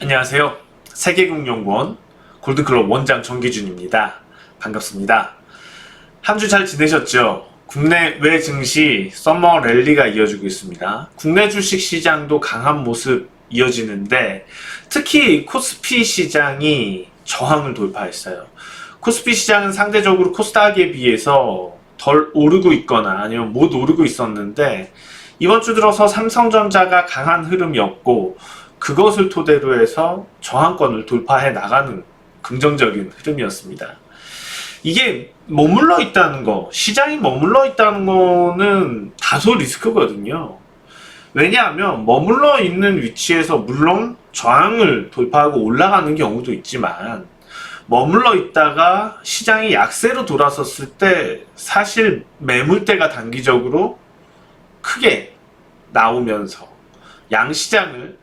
안녕하세요. 세계금융연구원 골드클럽 원장 정기준입니다. 반갑습니다. 한 주 잘 지내셨죠? 국내외 증시 서머 랠리가 이어지고 있습니다. 국내 주식 시장도 강한 모습 이어지는데 특히 코스피 시장이 저항을 돌파했어요. 코스피 시장은 상대적으로 코스닥에 비해서 덜 오르고 있거나 아니면 못 오르고 있었는데 이번 주 들어서 삼성전자가 강한 흐름이었고 그것을 토대로 해서 저항권을 돌파해 나가는 긍정적인 흐름이었습니다. 이게 머물러 있다는 거, 시장이 머물러 있다는 거는 다소 리스크거든요. 왜냐하면 머물러 있는 위치에서 물론 저항을 돌파하고 올라가는 경우도 있지만 머물러 있다가 시장이 약세로 돌아섰을 때 사실 매물대가 단기적으로 크게 나오면서 양시장을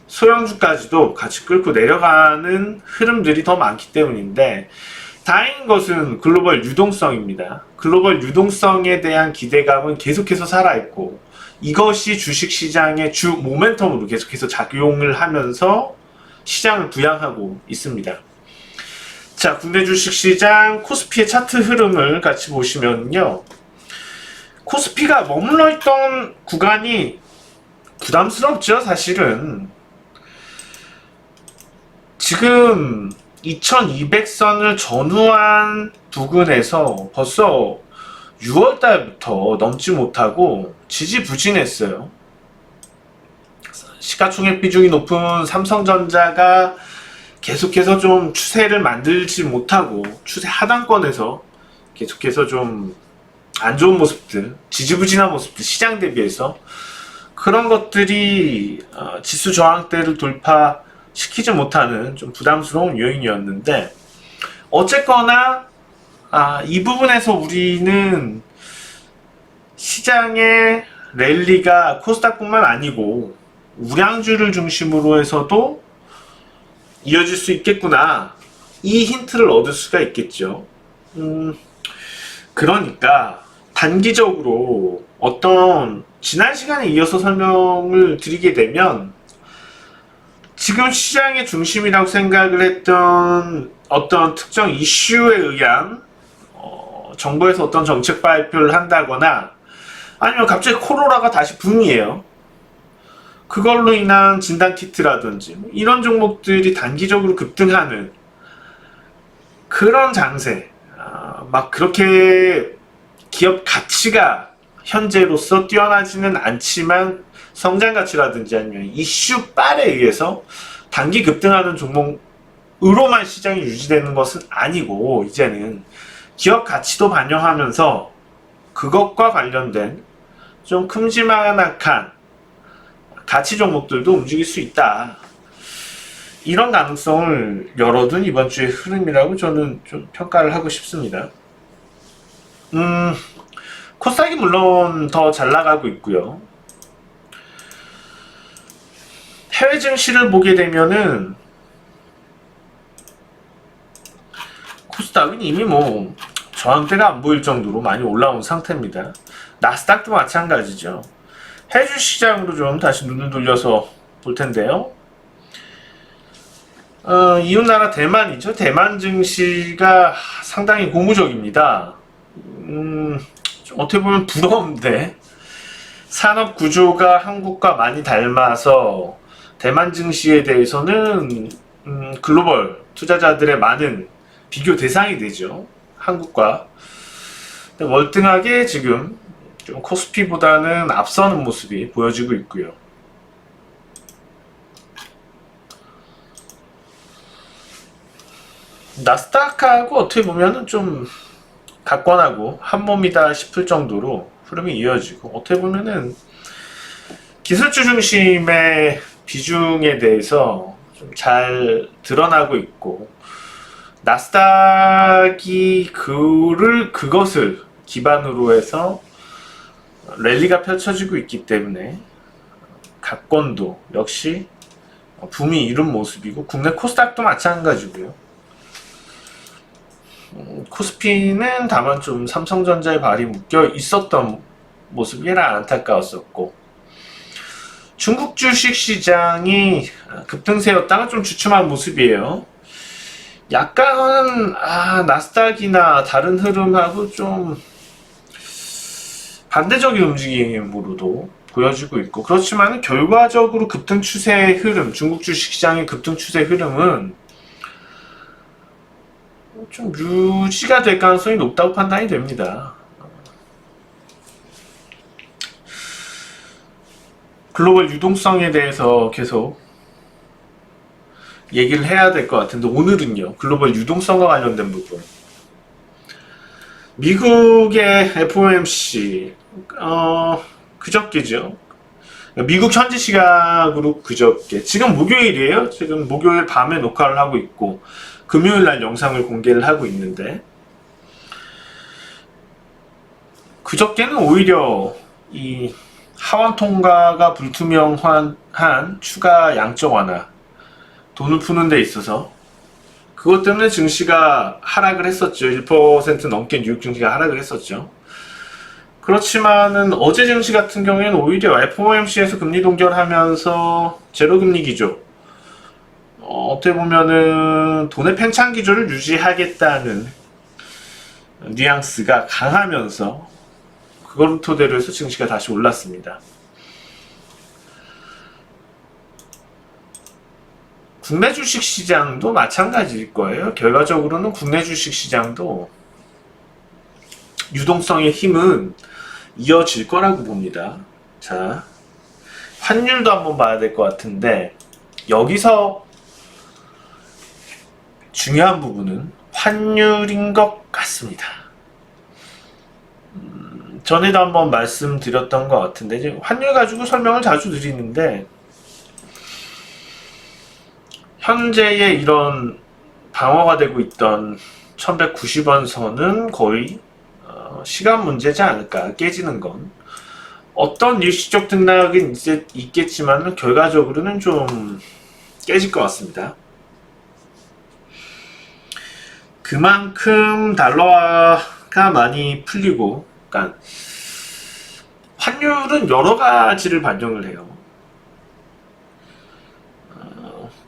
소형주까지도 같이 끌고 내려가는 흐름들이 더 많기 때문인데 다행인 것은 글로벌 유동성입니다. 글로벌 유동성에 대한 기대감은 계속해서 살아있고 이것이 주식시장의 주 모멘텀으로 계속해서 작용을 하면서 시장을 부양하고 있습니다. 자, 국내 주식시장 코스피의 차트 흐름을 같이 보시면요. 코스피가 머물러 있던 구간이 부담스럽죠, 사실은. 지금 2200선을 전후한 부근에서 벌써 6월달부터 넘지 못하고 지지부진했어요. 시가총액 비중이 높은 삼성전자가 계속해서 좀 추세를 만들지 못하고 추세 하단권에서 계속해서 좀 안 좋은 모습들, 지지부진한 모습들 시장 대비해서 그런 것들이 지수 저항대를 돌파시키지 못하는 좀 부담스러운 요인이었는데 어쨌거나 이 부분에서 우리는 시장의 랠리가 코스닥뿐만 아니고 우량주를 중심으로 해서도 이어질 수 있겠구나, 이 힌트를 얻을 수가 있겠죠. 그러니까 단기적으로 어떤 지난 시간에 이어서 설명을 드리게 되면 지금 시장의 중심이라고 생각을 했던 어떤 특정 이슈에 의한 정부에서 어떤 정책 발표를 한다거나 아니면 갑자기 코로나가 다시 붐이에요. 그걸로 인한 진단키트라든지 이런 종목들이 단기적으로 급등하는 그런 장세, 막 그렇게 기업 가치가 현재로서 뛰어나지는 않지만 성장 가치라든지 아니면 이슈 빨에 의해서 단기 급등하는 종목으로만 시장이 유지되는 것은 아니고 이제는 기업 가치도 반영하면서 그것과 관련된 좀 큼지막한 가치 종목들도 움직일 수 있다, 이런 가능성을 열어둔 이번 주의 흐름이라고 저는 좀 평가를 하고 싶습니다. 코스닥이 물론 더 잘 나가고 있고요. 해외 증시를 보게 되면은 코스닥은 이미 뭐 저항대가 안 보일 정도로 많이 올라온 상태입니다. 나스닥도 마찬가지죠. 해외 주시장으로 좀 다시 눈을 돌려서 볼 텐데요. 이웃나라 대만이죠. 대만 증시가 상당히 고무적입니다. 어떻게 보면 부러운데 산업 구조가 한국과 많이 닮아서 대만 증시에 대해서는 글로벌 투자자들의 많은 비교 대상이 되죠. 한국과 월등하게 지금 좀 코스피보다는 앞서는 모습이 보여지고 있고요. 나스닥하고 어떻게 보면은 좀 각권하고 한 몸이다 싶을 정도로 흐름이 이어지고 어떻게 보면은 기술주 중심의 비중에 대해서 좀 잘 드러나고 있고 나스닥이 그것을 기반으로 해서 랠리가 펼쳐지고 있기 때문에 각권도 역시 붐이 이룬 모습이고 국내 코스닥도 마찬가지고요. 코스피는 다만 좀 삼성전자의 발이 묶여 있었던 모습이라 안타까웠었고 중국 주식 시장이 급등세였다가 좀 주춤한 모습이에요. 약간 나스닥이나 다른 흐름하고 좀 반대적인 움직임으로도 보여지고 있고, 그렇지만 결과적으로 급등 추세의 흐름, 중국 주식 시장의 급등 추세 흐름은 좀 유지가 될 가능성이 높다고 판단이 됩니다. 글로벌 유동성에 대해서 계속 얘기를 해야 될 것 같은데, 오늘은요, 글로벌 유동성과 관련된 부분. 미국의 FOMC, 그저께죠. 미국 현지 시각으로 그저께. 지금 목요일이에요. 지금 목요일 밤에 녹화를 하고 있고, 금요일 날 영상을 공개를 하고 있는데, 그저께는 오히려 이 하원 통과가 불투명한 추가 양적 완화, 돈을 푸는 데 있어서 그것 때문에 증시가 하락을 했었죠. 1% 넘게 뉴욕 증시가 하락을 했었죠. 그렇지만은 어제 증시 같은 경우에는 오히려 FOMC에서 금리 동결하면서 제로금리 기조, 어떻게 보면은 돈의 팽창 기조를 유지하겠다는 뉘앙스가 강하면서 그걸 토대로 해서 증시가 다시 올랐습니다. 국내 주식 시장도 마찬가지일 거예요. 결과적으로는 국내 주식 시장도 유동성의 힘은 이어질 거라고 봅니다. 자, 환율도 한번 봐야 될 것 같은데, 여기서 중요한 부분은 환율인 것 같습니다. 전에도 한번 말씀드렸던 것 같은데, 이제 환율 가지고 설명을 자주 드리는데, 현재의 이런 방어가 되고 있던 1190원 선은 거의 시간 문제지 않을까. 깨지는 건 어떤 일시적 등락은 있겠지만 결과적으로는 좀 깨질 것 같습니다. 그만큼 달러가 많이 풀리고, 그러니까 환율은 여러 가지를 반영을 해요.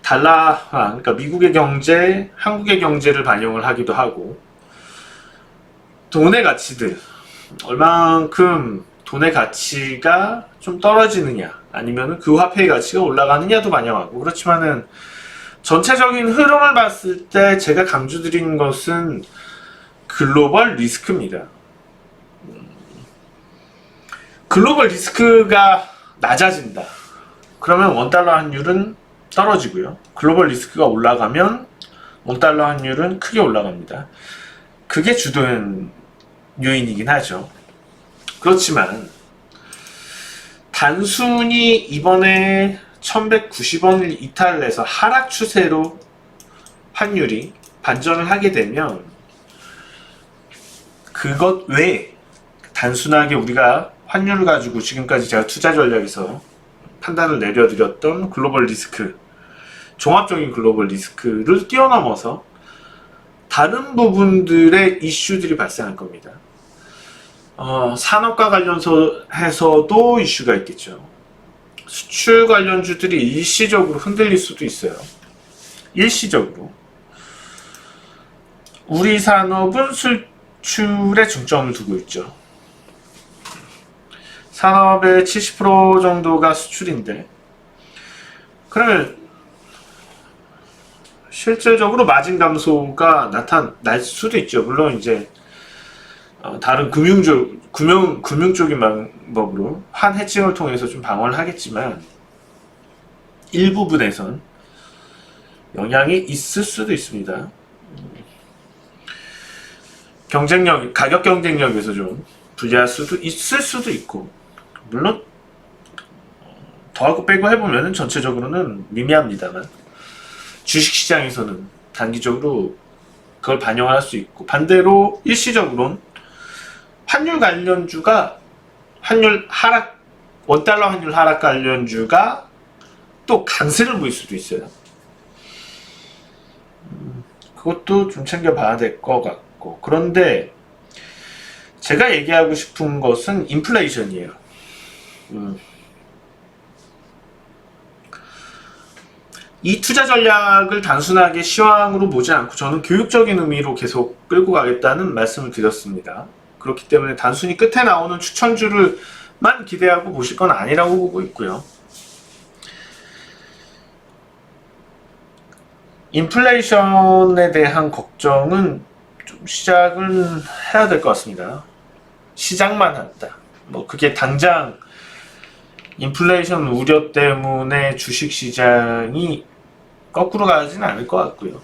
달러화, 그러니까 미국의 경제, 한국의 경제를 반영을 하기도 하고, 돈의 가치들, 얼만큼 돈의 가치가 좀 떨어지느냐, 아니면 그 화폐의 가치가 올라가느냐도 반영하고, 그렇지만은 전체적인 흐름을 봤을 때 제가 강조드린 것은 글로벌 리스크입니다. 글로벌 리스크가 낮아진다. 그러면 원달러 환율은 떨어지고요. 글로벌 리스크가 올라가면 원달러 환율은 크게 올라갑니다. 그게 주도한 요인이긴 하죠. 그렇지만 단순히 이번에 1190원을 이탈해서 하락 추세로 환율이 반전을 하게 되면 그것 외에 단순하게 우리가 환율을 가지고 지금까지 제가 투자 전략에서 판단을 내려드렸던 글로벌 리스크, 종합적인 글로벌 리스크를 뛰어넘어서 다른 부분들의 이슈들이 발생할 겁니다. 산업과 관련해서도 이슈가 있겠죠. 수출 관련주들이 일시적으로 흔들릴 수도 있어요. 일시적으로. 우리 산업은 수출에 중점을 두고 있죠. 산업의 70% 정도가 수출인데, 그러면 실질적으로 마진 감소가 나타날 수도 있죠. 물론 이제 다른 금융 쪽인 방법으로 환 해칭을 통해서 좀 방어를 하겠지만 일부분에선 영향이 있을 수도 있습니다. 가격 경쟁력에서 좀 불리할 수도 있을 수도 있고, 물론 더하고 빼고 해보면 전체적으로는 미미합니다만 주식시장에서는 단기적으로 그걸 반영할 수 있고, 반대로 일시적으로는 환율 관련주가 원달러 환율 하락 관련주가 또 강세를 보일 수도 있어요. 그것도 좀 챙겨봐야 될 것 같고, 그런데 제가 얘기하고 싶은 것은 인플레이션이에요. 이 투자 전략을 단순하게 시황으로 보지 않고 저는 교육적인 의미로 계속 끌고 가겠다는 말씀을 드렸습니다. 그렇기 때문에 단순히 끝에 나오는 추천주를만 기대하고 보실 건 아니라고 보고 있고요. 인플레이션에 대한 걱정은 좀 시작을 해야 될 것 같습니다. 시작만 한다. 뭐 그게 당장 인플레이션 우려 때문에 주식시장이 거꾸로 가지는 않을 것 같고요.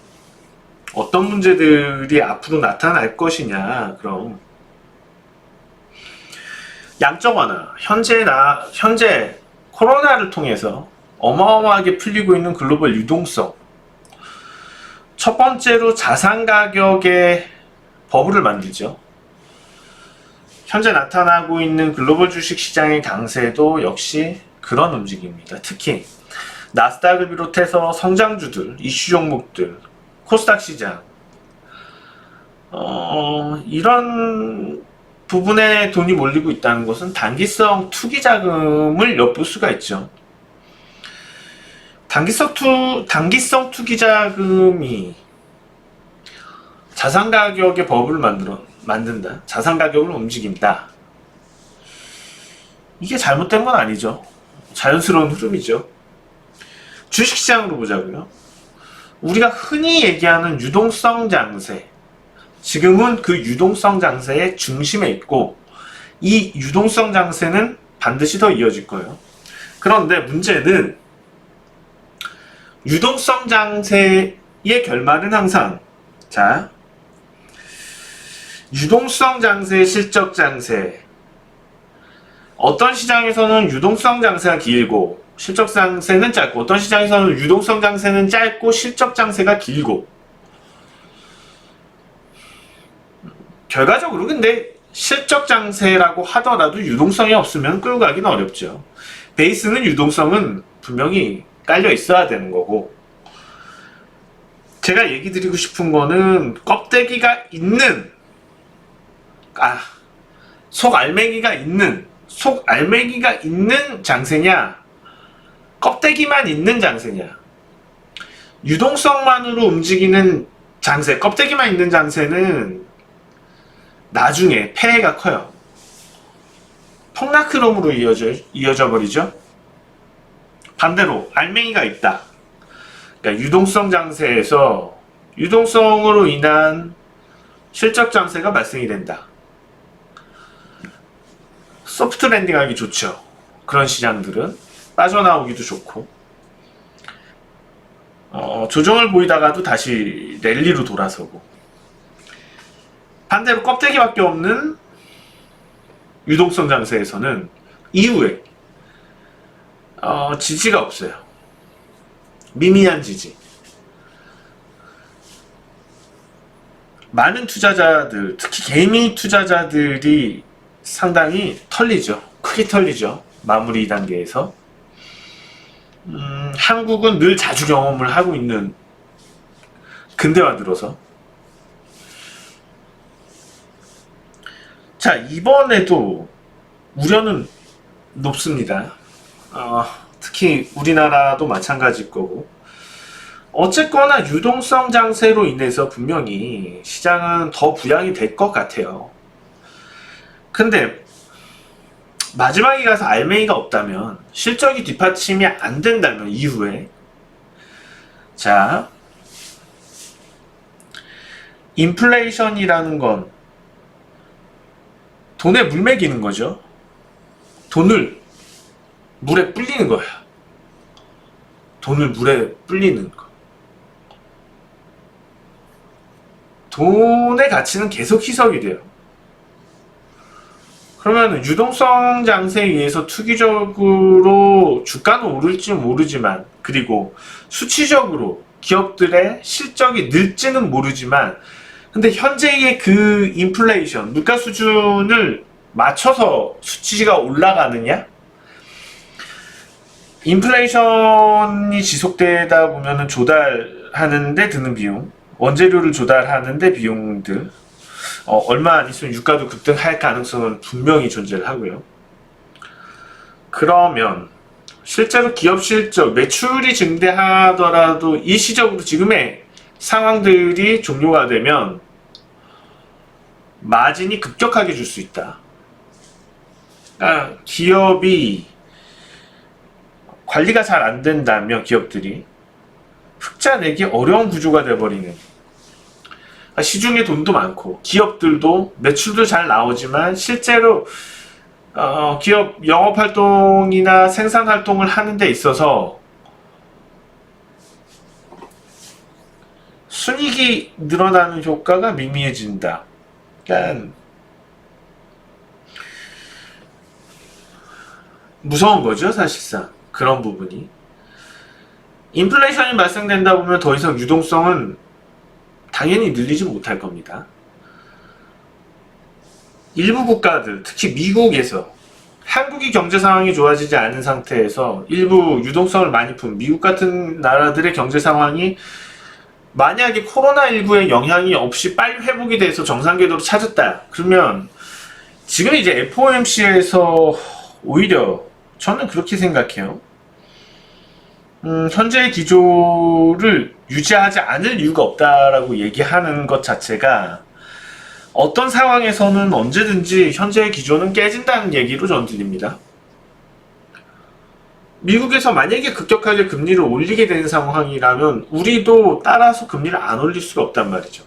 어떤 문제들이 앞으로 나타날 것이냐. 그럼 양적 완화. 현재 코로나를 통해서 어마어마하게 풀리고 있는 글로벌 유동성. 첫 번째로 자산 가격의 버블을 만들죠. 현재 나타나고 있는 글로벌 주식 시장의 강세도 역시 그런 움직임입니다. 특히 나스닥을 비롯해서 성장주들, 이슈 종목들, 코스닥 시장 이런 부분에 돈이 몰리고 있다는 것은 단기성 투기 자금을 엿볼 수가 있죠. 단기성 투기 자금이 자산 가격의 버블을 만든다. 자산 가격을 움직인다. 이게 잘못된 건 아니죠. 자연스러운 흐름이죠. 주식시장으로 보자고요. 우리가 흔히 얘기하는 유동성 장세. 지금은 그 유동성 장세의 중심에 있고 이 유동성 장세는 반드시 더 이어질 거예요. 그런데 문제는 유동성 장세의 결말은 항상 유동성 장세, 실적 장세. 어떤 시장에서는 유동성 장세가 길고 실적 장세는 짧고 어떤 시장에서는 유동성 장세는 짧고 실적 장세가 길고 결과적으로 근데 실적 장세라고 하더라도 유동성이 없으면 끌고 가기는 어렵죠. 베이스는 유동성은 분명히 깔려 있어야 되는 거고 제가 얘기 드리고 싶은 거는 껍데기가 있는 속 알맹이가 있는 장세냐 껍데기만 있는 장세냐 유동성만으로 움직이는 장세 껍데기만 있는 장세는 나중에 폐해가 커요. 폭락흐름으로 이어져 버리죠. 반대로 알맹이가 있다. 그러니까 유동성 장세에서 유동성으로 인한 실적 장세가 발생이 된다. 소프트 랜딩하기 좋죠. 그런 시장들은 빠져나오기도 좋고 조정을 보이다가도 다시 랠리로 돌아서고 반대로 껍데기밖에 없는 유동성 장세에서는 이후에 지지가 없어요. 미미한 지지. 많은 투자자들, 특히 개미 투자자들이 상당히 털리죠. 크게 털리죠. 마무리 단계에서. 한국은 늘 자주 경험을 하고 있는 근대화 들어서. 자, 이번에도 우려는 높습니다. 특히 우리나라도 마찬가지일 거고. 어쨌거나 유동성 장세로 인해서 분명히 시장은 더 부양이 될 것 같아요. 근데 마지막에 가서 알맹이가 없다면 실적이 뒷받침이 안 된다면 이후에 자 인플레이션이라는 건 돈에 물 먹이는 거죠. 돈을 물에 불리는 거야. 돈을 물에 불리는 거. 돈의 가치는 계속 희석이 돼요. 그러면 유동성 장세에 의해서 투기적으로 주가는 오를지 모르지만 그리고 수치적으로 기업들의 실적이 늘지는 모르지만 근데 현재의 그 인플레이션, 물가 수준을 맞춰서 수치가 올라가느냐? 인플레이션이 지속되다 보면은 조달하는 데 드는 비용, 원재료를 조달하는 데 비용들 얼마 안 있으면 유가도 급등할 가능성은 분명히 존재를 하고요. 그러면 실제로 기업 실적, 매출이 증대하더라도 일시적으로 지금의 상황들이 종료가 되면 마진이 급격하게 줄 수 있다. 그러니까 기업이 관리가 잘 안 된다면 기업들이 흑자 내기 어려운 구조가 돼버리는, 그러니까 시중에 돈도 많고 기업들도 매출도 잘 나오지만 실제로 기업 영업활동이나 생산활동을 하는 데 있어서 순이익이 늘어나는 효과가 미미해진다. 그러니까 무서운 거죠, 사실상. 그런 부분이. 인플레이션이 발생된다 보면 더 이상 유동성은 당연히 늘리지 못할 겁니다. 일부 국가들, 특히 미국에서 한국이 경제 상황이 좋아지지 않은 상태에서 일부 유동성을 많이 푼 미국 같은 나라들의 경제 상황이 만약에 코로나19의 영향이 없이 빨리 회복이 돼서 정상 궤도로 찾았다. 그러면 지금 이제 FOMC에서 오히려 저는 그렇게 생각해요. 현재의 기조를 유지하지 않을 이유가 없다라고 얘기하는 것 자체가 어떤 상황에서는 언제든지 현재의 기조는 깨진다는 얘기로 저는 들립니다. 미국에서 만약에 급격하게 금리를 올리게 되는 상황이라면 우리도 따라서 금리를 안 올릴 수가 없단 말이죠.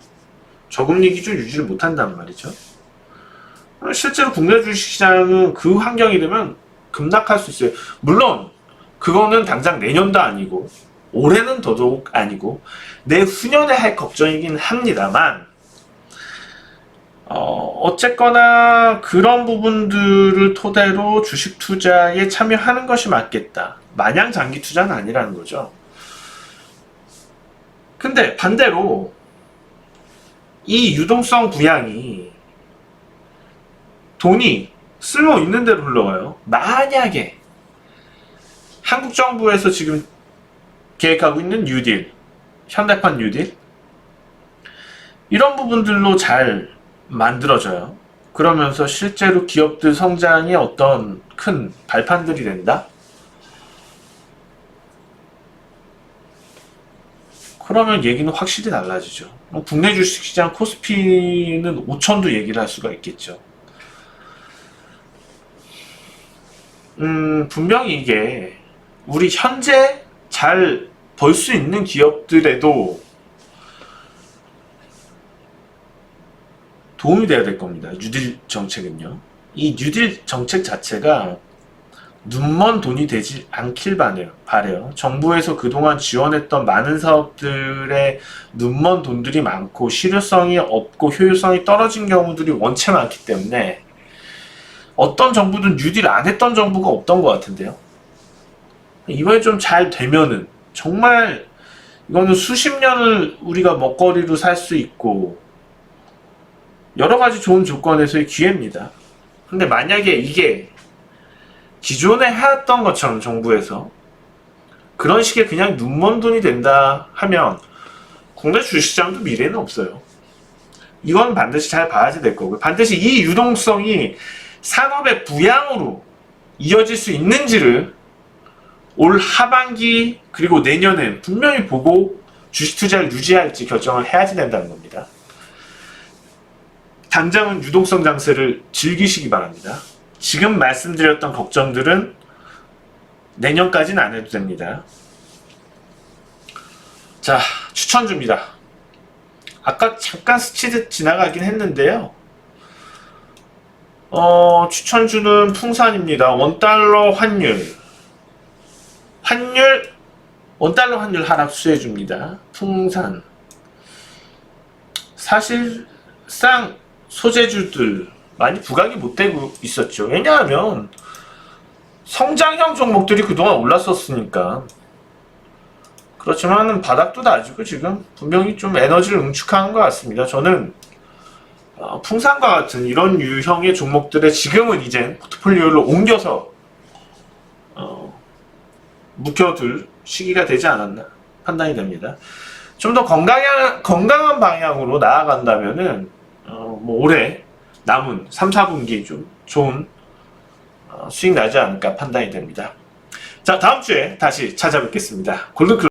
저금리 기준 유지를 못한단 말이죠. 실제로 국내 주식시장은 그 환경이 되면 급락할 수 있어요. 물론 그거는 당장 내년도 아니고 올해는 더더욱 아니고 내후년에 할 걱정이긴 합니다만 어쨌거나 그런 부분들을 토대로 주식 투자에 참여하는 것이 맞겠다. 마냥 장기 투자는 아니라는 거죠. 근데 반대로 이 유동성 부양이 돈이 쓸모 있는 대로 흘러가요. 만약에 한국 정부에서 지금 계획하고 있는 뉴딜, 현대판 뉴딜 이런 부분들로 잘 만들어져요. 그러면서 실제로 기업들 성장에 어떤 큰 발판들이 된다? 그러면 얘기는 확실히 달라지죠. 국내 주식시장 코스피는 5천도 얘기를 할 수가 있겠죠. 분명히 이게 우리 현재 잘 벌 수 있는 기업들에도 도움이 돼야 될 겁니다. 뉴딜 정책은요. 이 뉴딜 정책 자체가 눈먼 돈이 되지 않길 바래요. 정부에서 그동안 지원했던 많은 사업들의 눈먼 돈들이 많고 실효성이 없고 효율성이 떨어진 경우들이 원체 많기 때문에 어떤 정부든 뉴딜 안 했던 정부가 없던 것 같은데요. 이번에 좀 잘 되면은 정말 이거는 수십 년을 우리가 먹거리로 살 수 있고 여러 가지 좋은 조건에서의 기회입니다. 근데 만약에 이게 기존에 해왔던 것처럼 정부에서 그런 식의 그냥 눈먼 돈이 된다 하면 국내 주식시장도 미래는 없어요. 이건 반드시 잘 봐야지 될 거고요. 반드시 이 유동성이 산업의 부양으로 이어질 수 있는지를 올 하반기 그리고 내년에 분명히 보고 주식 투자를 유지할지 결정을 해야지 된다는 겁니다. 당장은 유동성 장세를 즐기시기 바랍니다. 지금 말씀드렸던 걱정들은 내년까지는 안 해도 됩니다. 자, 추천주입니다. 아까 잠깐 스치듯 지나가긴 했는데요. 추천주는 풍산입니다. 원달러 환율 원달러 환율 하락 수혜주입니다. 풍산. 사실상 소재주들 많이 부각이 못 되고 있었죠. 왜냐하면 성장형 종목들이 그동안 올랐었으니까. 그렇지만 바닥도 낮고 지금 분명히 좀 에너지를 응축하는 것 같습니다. 저는 풍산과 같은 이런 유형의 종목들의 지금은 이제 포트폴리오를 옮겨서 묵혀둘 시기가 되지 않았나 판단이 됩니다. 좀 더 건강한 방향으로 나아간다면은 뭐 올해 남은 3, 4분기 좀 좋은 수익 나지 않을까 판단이 됩니다. 자, 다음 주에 다시 찾아뵙겠습니다. 골든클럽